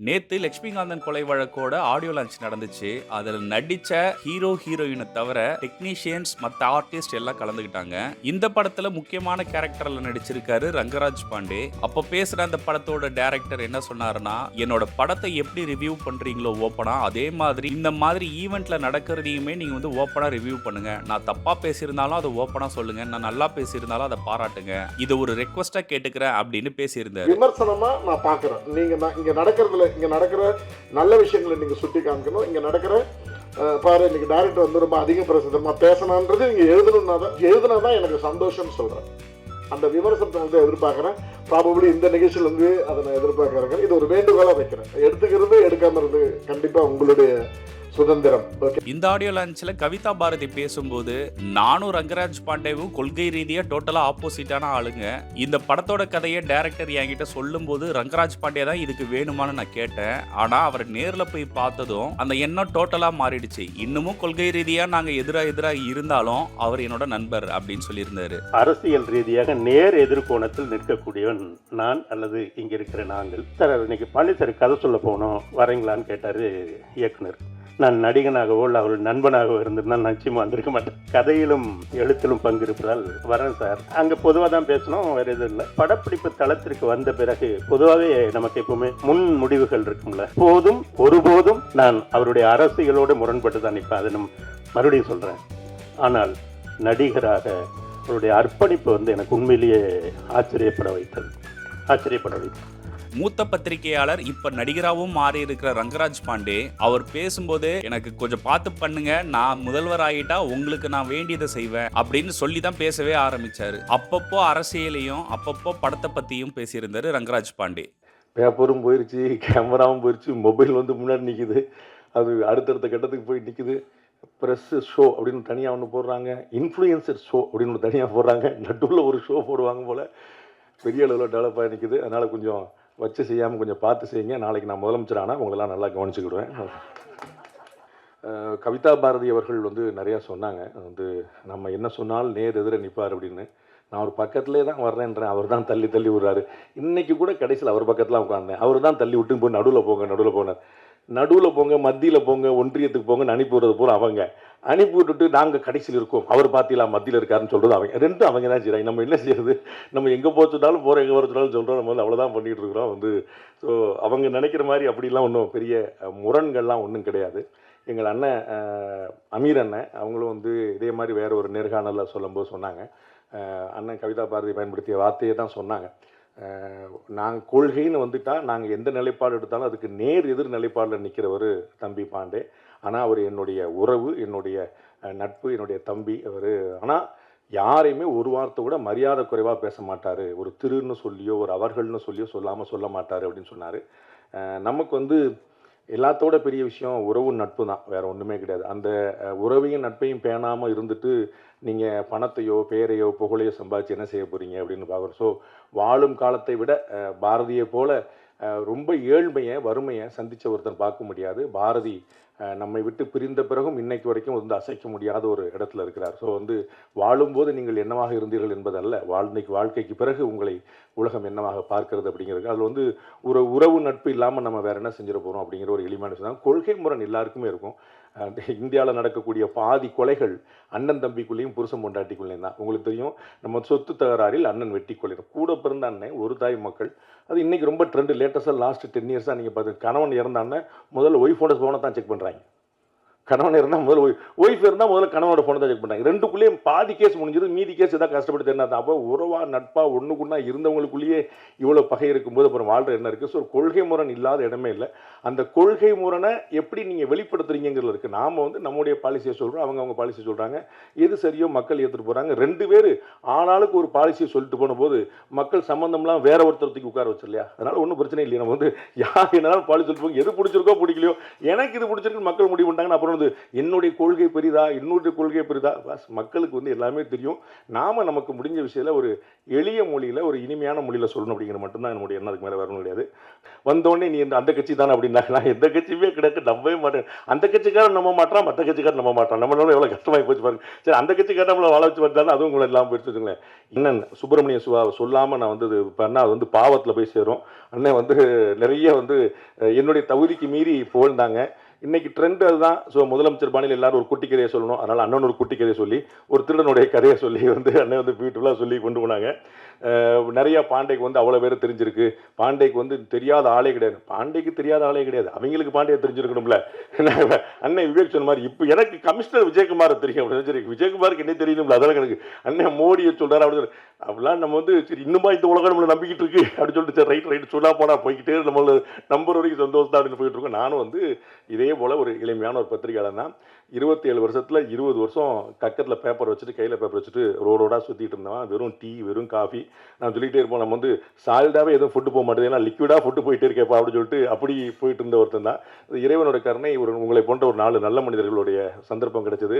நேத்து லட்சுமிகாந்தன் கொலை வழக்கோட audio launch நடந்துச்சு. அதுல நடிச்ச ஹீரோ, ஹீரோயின தவிர டெக்னீஷியன்ஸ் மத்த ஆர்டிஸ்ட் எல்லாம் கலந்துக்கிட்டாங்க. இந்த படத்துல முக்கியமான கேரக்டர்ல நடிச்சிருக்காரு ரங்கராஜ் பாண்டே. அப்ப பேசுற அந்த படத்தோட டைரக்டர் என்ன சொன்னாருன்னா, என்னோட படத்தை எப்படி ரிவ்யூ பண்றீங்களோ ஓப்பனா, அதே மாதிரி இந்த மாதிரி ஈவென்ட்ல நடக்கிறதையுமே நீங்க வந்து ஓப்பனா ரிவ்யூ பண்ணுங்க. நான் தப்பா பேசியிருந்தாலும் அதை ஓப்பனா சொல்லுங்க. நான் நல்லா பேசியிருந்தாலும் அதை பாராட்டுங்க. இது ஒரு ரெக்வெஸ்டா கேட்டுக்கிறேன் அப்படின்னு பேசியிருந்தாரு. விமர்சனமா நான் பார்க்குறேன். இங்க நடக்கிற நல்ல விஷயங்களை நீங்க சுட்டி காமிக்கணும். இங்க நடக்கிற பாரு இன்னைக்கு டைரக்டர் வந்து ரொம்ப அதிக பிரசித்தமா பேசணுன்றது நீங்க எழுதுனாதான் எனக்கு சந்தோஷம் சொல்றேன். அந்த விமர்சனத்தை வந்து எதிர்பார்க்குறேன். ப்ராபபிளி இந்த நிகழ்ச்சியில் வந்து அதை நான் எதிர்பார்க்குறேன். இது ஒரு வேண்டுகோளாக வைக்கிறேன். எடுத்துக்கிறது எடுக்காம இருந்து கண்டிப்பாக உங்களுடைய சுதந்திரம். இந்த ஆடியோ லான்ச்ல கவிதா பாரதி பேசும்போது, நானும் ரங்கராஜ் பாண்டேவும் கொள்கை ரீதியா டோட்டலா ஆப்போசிட்டான ஆளுங்க. இந்த படத்தோட கதையை டைரக்டர் என்கிட்ட சொல்லும்போது ரங்கராஜ் பாண்டே தான் இதுக்கு வேணுமான்னு நான் கேட்டேன். ஆனா அவர் நேர்ல போய் பார்த்ததும் அந்த எண்ணம் டோட்டலா மாறிடுச்சு. இன்னமும் கொள்கை ரீதியா நாங்க எதிரா இருந்தாலும் அவர் என்னோட நண்பர் அப்படின்னு சொல்லியிருந்தாரு. அரசியல் ரீதியாக நேர் எதிர்கோணத்தில் நிற்கக்கூடியவன் நான் அல்லது இங்க இருக்கிற நாங்கள். சார் இன்னைக்கு பழனிசாமி கதை சொல்ல போனோம் வரீங்களான்னு கேட்டாரு இயக்குனர். நான் நடிகனாகவோ இல்லை அவருடைய நண்பனாகவோ இருந்திருந்தால் நிச்சயமாக வந்திருக்க மாட்டேன். கதையிலும் எழுத்திலும் பங்கு இருப்பதால் வரேன் சார். அங்கே பொதுவாக தான் பேசணும், வேறு எதுவும் இல்லை. படப்பிடிப்பு தளத்திற்கு வந்த பிறகு பொதுவாகவே நமக்கு எப்பவுமே முன் முடிவுகள் இருக்கும்ல. ஒருபோதும் நான் அவருடைய அரசியலோடு முரண்பட்டு தான் நிற்பேன். அதை நம்ம மறுபடியும் சொல்கிறேன். ஆனால் நடிகராக அவருடைய அர்ப்பணிப்பு வந்து எனக்கு உண்மையிலேயே ஆச்சரியப்பட வைத்தது. மூத்த பத்திரிகையாளர் இப்ப நடிகராகவும் மாறி இருக்கிற ரங்கராஜ் பாண்டே அவர் பேசும்போது எனக்கு கொஞ்சம் பார்த்து பண்ணுங்க, நான் முதல்வர் ஆகிட்டா உங்களுக்கு நான் வேண்டியதை செய்வேன் அப்படின்னு சொல்லி தான் பேசவே ஆரம்பிச்சாரு. அப்பப்போ அரசியலையும் அப்பப்போ படத்தை பத்தியும் பேசியிருந்தாரு ரங்கராஜ் பாண்டே. பேப்பரும் போயிருச்சு, கேமராவும் போயிருச்சு, மொபைல் வந்து முன்னாடி நிற்குது, அது அடுத்தடுத்த கட்டத்துக்கு போய் நிற்குது. ப்ரெஸ் ஷோ அப்படின்னு தனியாக ஒன்று போடுறாங்க, இன்ஃப்ளூயன்சர் ஷோ அப்படின்னு ஒன்று தனியாக போடுறாங்க, நடுவில் ஒரு ஷோ போடுவாங்க போல். பெரிய அளவில் டெவலப் ஆகி நிற்குது. அதனால் கொஞ்சம் வச்சு செய்யாமல் கொஞ்சம் பார்த்து செய்யுங்க. நாளைக்கு நான் முதலமைச்சர் ஆனால் உங்களெல்லாம் நல்லா கவனிச்சுக்கிடுவேன். கவிதா பாரதி அவர்கள் வந்து நிறையா சொன்னாங்க. வந்து நம்ம என்ன சொன்னாலும் நேர் எதிர நிற்பார் அப்படின்னு. நான் ஒரு பக்கத்துலேயே தான் வர்றேன்றேன், அவர் தான் தள்ளி விடுறாரு. இன்றைக்கி கூட கடைசியில் அவர் பக்கத்தில் உட்காந்தேன், அவர் தான் தள்ளி விட்டு போய் நடுவில் போனார். நடுவில் போங்க, மத்தியில் போங்க, ஒன்றியத்துக்கு போங்கன்னு அனுப்பி விடுறது போல அவங்க அனுப்பி விட்டுட்டு நாங்கள் கடைசியில் இருக்கோம், அவர் பார்த்திலாம் மத்தியில் இருக்காருன்னு சொல்கிறது அவங்க ரெண்டும் அவங்க தான் செய்கிறாங்க. நம்ம என்ன செய்யறது? நம்ம எங்கே போச்சுட்டாலும் போகிற எங்கே வரச்சுட்டாலும் சொல்கிறோம். நம்ம வந்து அவ்வளோதான் பண்ணிகிட்டு இருக்கிறோம். வந்து ஸோ அவங்க நினைக்கிற மாதிரி அப்படிலாம் ஒன்றும் பெரிய முரண்கள்லாம் ஒன்றும் கிடையாது. எங்கள் அண்ணன் அமீர் அண்ணன் அவங்களும் வந்து இதே மாதிரி வேறு ஒரு நேர்காணலில் சொல்லும்போது சொன்னாங்க, அண்ணன் கவிதா பாரதி பயன்படுத்திய வார்த்தையை தான் சொன்னாங்க. நாங்கள் கொள்கைன்னு வந்துட்டால் நாங்கள் எந்த நிலைப்பாடு எடுத்தாலும் அதுக்கு நேர் எதிர் நிலைப்பாடில் நிற்கிறவர் தம்பி பாண்டே. ஆனால் அவர் என்னுடைய உறவு, என்னுடைய நட்பு, என்னுடைய தம்பி அவர். ஆனால் யாரையுமே ஒரு வார்த்தை கூட மரியாதை குறைவாக பேச மாட்டார். ஒரு திருன்னு சொல்லியோ ஒரு அவர்கள்னு சொல்லியோ சொல்ல மாட்டார் அப்படின்னு சொன்னார். நமக்கு வந்து எல்லாத்தோட பெரிய விஷயம் உறவு நட்பு தான், வேறு ஒன்றுமே கிடையாது. அந்த உறவையும் நட்பையும் பேணாமல் இருந்துட்டு நீங்கள் பணத்தையோ பேரையோ புகழையோ சம்பாதிச்சு என்ன செய்ய போகிறீங்க அப்படின்னு பார்க்குறோம். ஸோ வாழும் காலத்தை விட பாரதியை போல ரொம்ப ஏழ்மையை வறுமையை சந்தித்த ஒருத்தன் பார்க்க முடியாது. பாரதி நம்மை விட்டு பிரிந்த பிறகும் இன்னைக்கு வரைக்கும் வந்து அசைக்க முடியாத ஒரு இடத்துல இருக்கிறார். ஸோ வந்து வாழும்போது நீங்கள் என்னவாக இருந்தீர்கள் என்பதல்ல, வாழ்க்கைக்கு பிறகு உங்களை உலகம் என்னவாக பார்க்கிறது அப்படிங்கிறது. அதில் வந்து ஒரு உறவு நட்பு இல்லாமல் நம்ம வேறு என்ன செஞ்சிட போகிறோம் அப்படிங்கிற ஒரு எளிமையான விஷயம். கொள்கை முரண் எல்லாருக்குமே இருக்கும். இந்தியாவில் நடக்கக்கூடிய பாதி கொலைகள் அண்ணன் தம்பிக்குள்ளேயும் புருஷன் பொண்டாட்டிக்குள்ளேயும் தான். உங்களுக்கு தெரியும், நம்ம சொத்து தகராறில் அண்ணன் வெட்டி கொள்ளையும் கூட பிறந்த அண்ணன் ஒரு தாய் மக்கள். அது இன்றைக்கி ரொம்ப ட்ரெண்டு. லேட்டஸ்ட்டாக லாஸ்ட் 10 இயர்ஸாக நீங்கள் பார்த்து கணவன் இறந்தான்னு முதல்ல ஒய்ஃபோட ஃபோனை தான் செக் பண்ணுறாங்க. கணவன் இருந்தால் முதல்ல ஒய்ஃப் இருந்தால் முதல்ல கணவனோட ஃபோனை தான் செக் பண்ணுறாங்க. ரெண்டுக்குள்ளேயும் பாதி கேஸ் முடிஞ்சது, மீதி கேஸ் எதாவது கஷ்டப்பட்டு என்ன தான். அப்போ உறவா நட்பா ஒன்றுக்குன்னா இருந்தவங்களுக்குள்ளேயே இவ்வளோ பகை இருக்கும்போது அப்புறம் வாழ்கிற என்ன இருக்குது? ஸோ கொள்கை முரண் இல்லாத இடமே இல்லை. அந்த கொள்கை முரணை எப்படி நீங்கள் வெளிப்படுத்துறீங்கிறது இருக்குது. நாம் வந்து நம்முடைய பாலிசியை சொல்கிறோம், அவங்க பாலிசியை சொல்கிறாங்க. எது சரியோ மக்கள் ஏற்றுட்டு போகிறாங்க. 2 பேர் ஆளாளுக்கு ஒரு பாலிசியை சொல்லிட்டு போன போது மக்கள் சம்மந்தம்லாம் வேற ஒருத்தரத்துக்கு உட்கார வச்சு இல்லையா? அதனால் ஒன்றும் பிரச்சனை இல்லையா? நம்ம வந்து யார் என்னாலும் பாலிசி சொல்லிட்டு போங்க, எது பிடிச்சிருக்கோ பிடிக்கலையோ எனக்கு இது பிடிச்சிருக்கு மக்கள் முடிவு பண்ணிட்டாங்கன்னு அப்புறம் வந்து என்னுடைய கொள்கை பெரிதா, என்னுடைய கொள்கை பெரிதா, மக்களுக்கு வந்து எல்லாமே தெரியும். நாம நமக்கு முடிஞ்ச விஷயத்தில் ஒரு எளிய மொழியில், ஒரு இனிமையான மொழியில் சொல்லணும் அப்படிங்கிற மட்டும்தான் என்னுடைய எண்ணம். அதுக்கு மேலே வரணும் கிடையாது. வந்தோடனே நீ அந்த கட்சி தானே அப்படின்னா, நான் எந்த கட்சியுமே கிடையாது, நம்பவே மாட்டேன். அந்த கட்சிக்காரன் நம்ப மாட்டான், மற்ற கட்சிக்காரன் நம்ப மாட்டான். நம்மளால எவ்வளோ கஷ்டமாகி போச்சு பாருங்க. சரி, அந்த கட்சிக்காரன் நம்மளை வாழ வச்சு வந்தாலும் அதுவும் உங்களை இல்லாமல் போயிடுச்சு வச்சுங்களேன். இன்னும் சுப்பிரமணிய சிவா சொல்லாமல் நான் வந்து இப்போ அண்ணா அது வந்து பாவத்தில் போய் சேரும். அண்ணன் வந்து நிறைய வந்து என்னுடைய தகுதிக்கு மீறி புகழ்ந்தாங்க. இன்னைக்கு ட்ரெண்ட் அதுதான். ஸோ முதலமைச்சர் பாணியில் எல்லாரும் ஒரு குட்டி கதையை சொல்லணும். அதனால் அண்ணன் ஒரு குட்டி கதையை சொல்லி, ஒரு திருடனுடைய கதையை சொல்லி வந்து அண்ணன் வந்து பியூட்டிஃபுல்லாக சொல்லி கொண்டு போனாங்க. நிறையா பாண்டேக்கு வந்து அவ்வளோ பேர் தெரிஞ்சிருக்கு. பாண்டேக்கு வந்து தெரியாத ஆளே கிடையாது. பாண்டேக்கு தெரியாத ஆளே கிடையாது. அவங்களுக்கு பாண்டியை தெரிஞ்சிருக்கணும்ல. அண்ணன் விவேக் சொன்ன மாதிரி இப்போ எனக்கு கமிஷனர் விஜயகுமார் தெரியும் அப்படின்னு சரி, விஜயகுமாருக்கு என்ன தெரியணும்ல, அதெல்லாம் எனக்கு அண்ணன் மோடியை சொல்கிறார் அப்படின்னு அப்படிலாம் நம்ம வந்து சரி இன்னுமா இந்த உலகம் நம்மளை நம்பிக்கிட்டு இருக்கு அப்படின்னு சொல்லிட்டு சரி ரைட் சொல்லா போனால் போய்கிட்டே நம்மளை நம்பர் வரைக்கும் சந்தோஷம் தான் அப்படின்னு போயிட்டு இருக்கோம். நானும் வந்து இதே போல் ஒரு எளிமையான ஒரு பத்திரிகையாளர் தான். 27 வருஷத்தில் 20 வருஷம் கக்கத்தில் பேப்பர் வச்சுட்டு, கையில் பேப்பர் வச்சுட்டு ரோடோடாக சுற்றிட்டு இருந்தோம். வெறும் டீ, வெறும் காஃபி. நான் சொல்லிகிட்டே இருப்போம், நம்ம வந்து சால்டாகவே எதுவும் ஃபுட்டு போக மாட்டேது, ஏன்னா லிக்விடாக ஃபுட்டு போயிட்டே இருக்கேப்பா அப்படின்னு சொல்லிட்டு அப்படி போயிட்டு இருந்த ஒருத்தன் தான். இறைவனோட கருணை, உங்களை போன்ற ஒரு 4 நல்ல மனிதர்களுடைய சந்தர்ப்பம் கிடைச்சது.